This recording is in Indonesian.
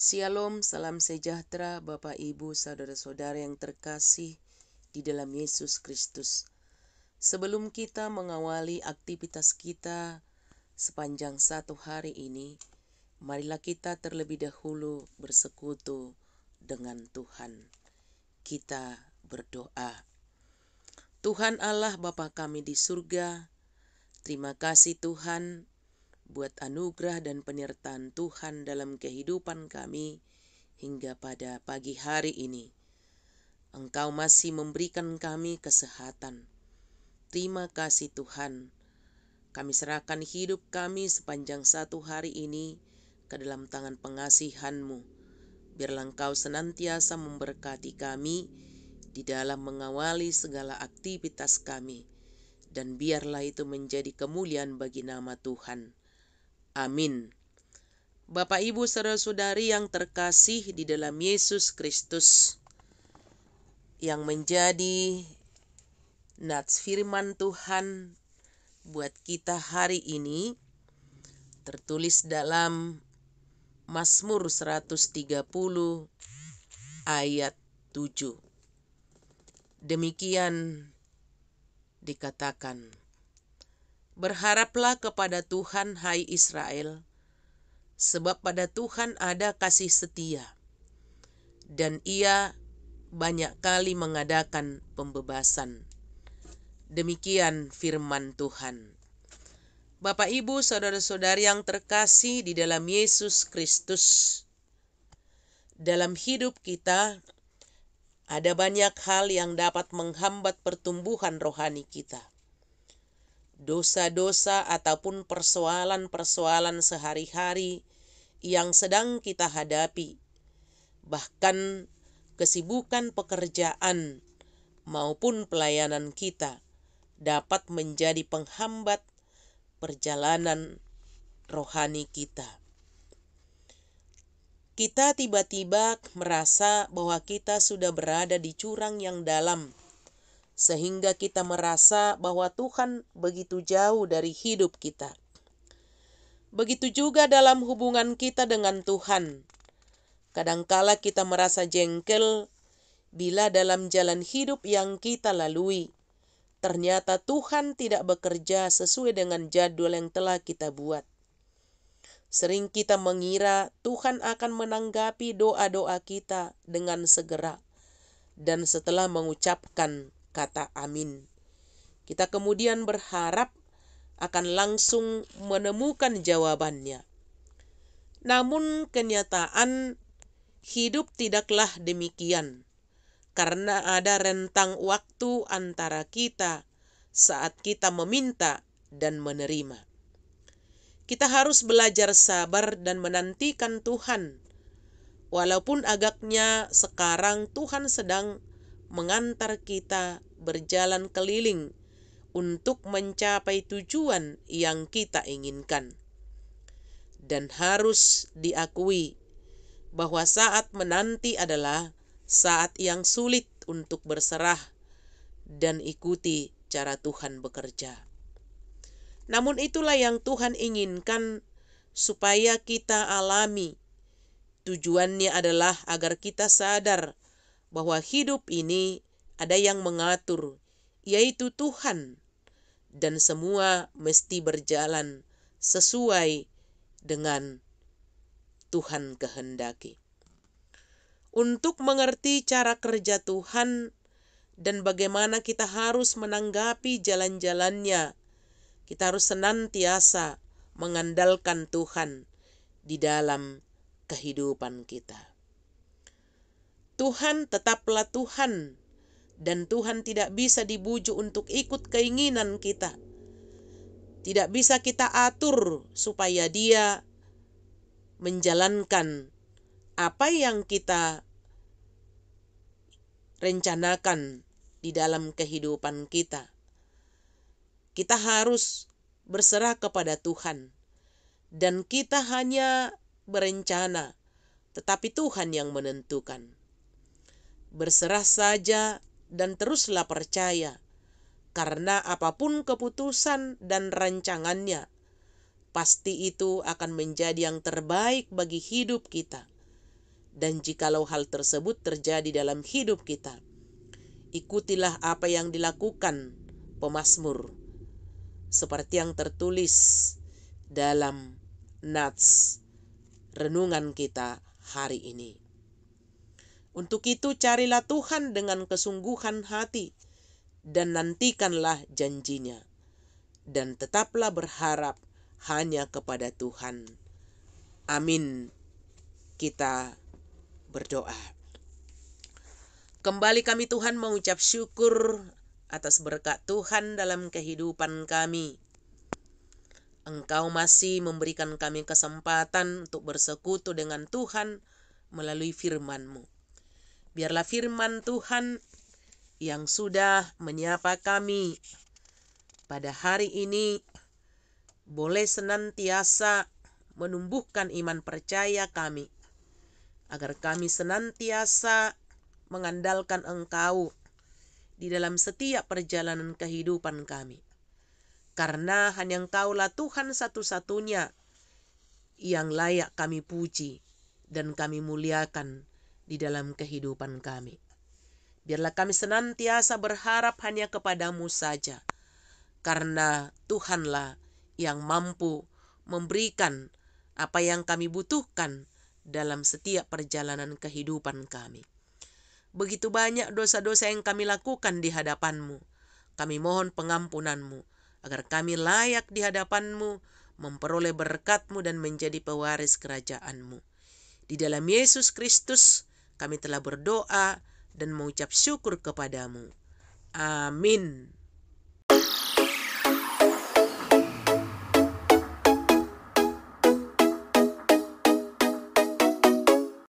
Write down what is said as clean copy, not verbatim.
Shalom, salam sejahtera Bapak Ibu saudara-saudara yang terkasih di dalam Yesus Kristus. Sebelum kita mengawali aktivitas kita sepanjang satu hari ini, marilah kita terlebih dahulu bersekutu dengan Tuhan. Kita berdoa. Tuhan Allah Bapa kami di surga, terima kasih Tuhan buat anugerah dan penyertaan Tuhan dalam kehidupan kami hingga pada pagi hari ini. Engkau masih memberikan kami kesehatan. Terima kasih Tuhan. Kami serahkan hidup kami sepanjang satu hari ini ke dalam tangan pengasihan-Mu. Biarlah Engkau senantiasa memberkati kami di dalam mengawali segala aktivitas kami. Dan biarlah itu menjadi kemuliaan bagi nama Tuhan. Amin. Bapak Ibu saudara-saudari yang terkasih di dalam Yesus Kristus, yang menjadi nats firman Tuhan buat kita hari ini tertulis dalam Mazmur 130 ayat 7. Demikian dikatakan, berharaplah kepada Tuhan hai Israel, sebab pada Tuhan ada kasih setia, dan Ia banyak kali mengadakan pembebasan. Demikian firman Tuhan. Bapak Ibu saudara-saudari yang terkasih di dalam Yesus Kristus, dalam hidup kita ada banyak hal yang dapat menghambat pertumbuhan rohani kita. Dosa-dosa ataupun persoalan-persoalan sehari-hari yang sedang kita hadapi, bahkan kesibukan pekerjaan maupun pelayanan kita dapat menjadi penghambat perjalanan rohani kita. Kita tiba-tiba merasa bahwa kita sudah berada di jurang yang dalam, sehingga kita merasa bahwa Tuhan begitu jauh dari hidup kita. Begitu juga dalam hubungan kita dengan Tuhan. Kadangkala kita merasa jengkel bila dalam jalan hidup yang kita lalui, ternyata Tuhan tidak bekerja sesuai dengan jadwal yang telah kita buat. Sering kita mengira Tuhan akan menanggapi doa-doa kita dengan segera, dan setelah mengucapkan kata amin, kita kemudian berharap akan langsung menemukan jawabannya. Namun kenyataan hidup tidaklah demikian, karena ada rentang waktu antara kita saat kita meminta dan menerima. Kita harus belajar sabar dan menantikan Tuhan, walaupun agaknya sekarang Tuhan sedang mengantar kita berjalan keliling untuk mencapai tujuan yang kita inginkan. Dan harus diakui bahwa saat menanti adalah saat yang sulit untuk berserah dan ikuti cara Tuhan bekerja. Namun itulah yang Tuhan inginkan supaya kita alami. Tujuannya adalah agar kita sadar bahwa hidup ini ada yang mengatur, yaitu Tuhan, dan semua mesti berjalan sesuai dengan Tuhan kehendaki. Untuk mengerti cara kerja Tuhan dan bagaimana kita harus menanggapi jalan-jalannya, kita harus senantiasa mengandalkan Tuhan di dalam kehidupan kita. Tuhan tetaplah Tuhan, dan Tuhan tidak bisa dibujuk untuk ikut keinginan kita. Tidak bisa kita atur supaya Dia menjalankan apa yang kita rencanakan di dalam kehidupan kita. Kita harus berserah kepada Tuhan, dan kita hanya berencana, tetapi Tuhan yang menentukan. Berserah saja dan teruslah percaya, karena apapun keputusan dan rancangannya, pasti itu akan menjadi yang terbaik bagi hidup kita. Dan jikalau hal tersebut terjadi dalam hidup kita, ikutilah apa yang dilakukan pemazmur, seperti yang tertulis dalam nats renungan kita hari ini. Untuk itu carilah Tuhan dengan kesungguhan hati dan nantikanlah janjinya, dan tetaplah berharap hanya kepada Tuhan. Amin. Kita berdoa. Kembali kami Tuhan mengucap syukur atas berkat Tuhan dalam kehidupan kami. Engkau masih memberikan kami kesempatan untuk bersekutu dengan Tuhan melalui firman-Mu. Biarlah firman Tuhan yang sudah menyapa kami pada hari ini boleh senantiasa menumbuhkan iman percaya kami, agar kami senantiasa mengandalkan Engkau di dalam setiap perjalanan kehidupan kami. Karena hanya Engkaulah Tuhan satu-satunya yang layak kami puji dan kami muliakan di dalam kehidupan kami. Biarlah kami senantiasa berharap hanya kepadamu saja, karena Tuhanlah yang mampu memberikan apa yang kami butuhkan dalam setiap perjalanan kehidupan kami. Begitu banyak dosa-dosa yang kami lakukan di hadapan-Mu. Kami mohon pengampunan-Mu, agar kami layak di hadapan-Mu, memperoleh berkat-Mu dan menjadi pewaris kerajaan-Mu. Di dalam Yesus Kristus kami telah berdoa dan mengucap syukur kepadamu. Amin.